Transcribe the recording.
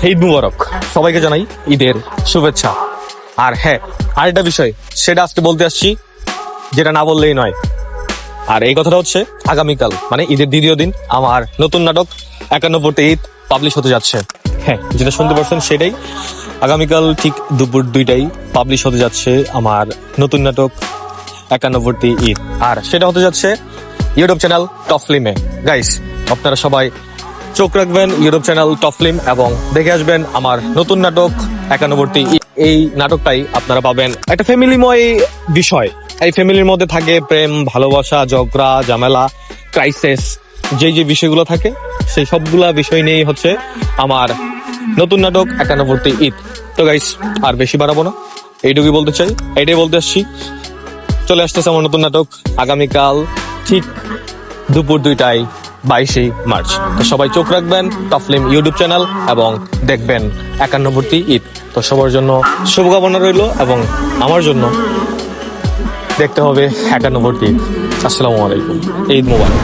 ঈদ মুবারক, সবাইকে জানাই ঈদের শুভেচ্ছা। আর হ্যাঁ, আরেকটা বিষয় সেটা আজকে বলতে আসছি, যেটা না বললেই নয়। আর এই কথাটা হচ্ছে, আগামীকাল মানে ঈদের দ্বিতীয় দিন আমার নতুন নাটক 91টি ঈদ পাবলিশ হতে যাচ্ছে। হ্যাঁ, যেটা শুনতে পারছেন সেটাই, আগামীকাল ঠিক দুপুর 2টায় পাবলিশ হতে যাচ্ছে আমার নতুন নাটক 91টি ঈদ। আর সেটা হতে যাচ্ছে ইউটিউব চ্যানেল টপ ফিল্মে। গাইস, আপনারা সবাই চোখ রাখবেন ইউটিউব চ্যানেল টপ ফিল্ম এবং দেখে আসবেন আমার নতুন নাটক 91টি ঈদ। এই নাটকটাই আপনারা পাবেন একটা ফ্যামিলিময় বিষয়। এই ফ্যামিলির মধ্যে থাকে প্রেম, ভালোবাসা, ঝগড়া, ঝামেলা, ক্রাইসিস, যে বিষয়গুলো থাকে সেই সবগুলা বিষয় নিয়েই হচ্ছে আমার নতুন নাটক 91টি ঈদ। তো গাইস, আর বেশি বাড়াবো না, এইটুকুই বলতে চাই, এটাই বলতে আসছি। চলে আসতেছে আমার নতুন নাটক আগামীকাল ঠিক দুপুর 2টায়, 22শে মার্চ। তো সবাই চোখ রাখবেন টপ ফিল্ম ইউটিউব চ্যানেল এবং দেখবেন 91টি ঈদ। তো সবার জন্য শুভকামনা রইল এবং আমার জন্য দেখতে হবে 91টি ঈদ। আসসালামু আলাইকুম, ঈদ মুবারক।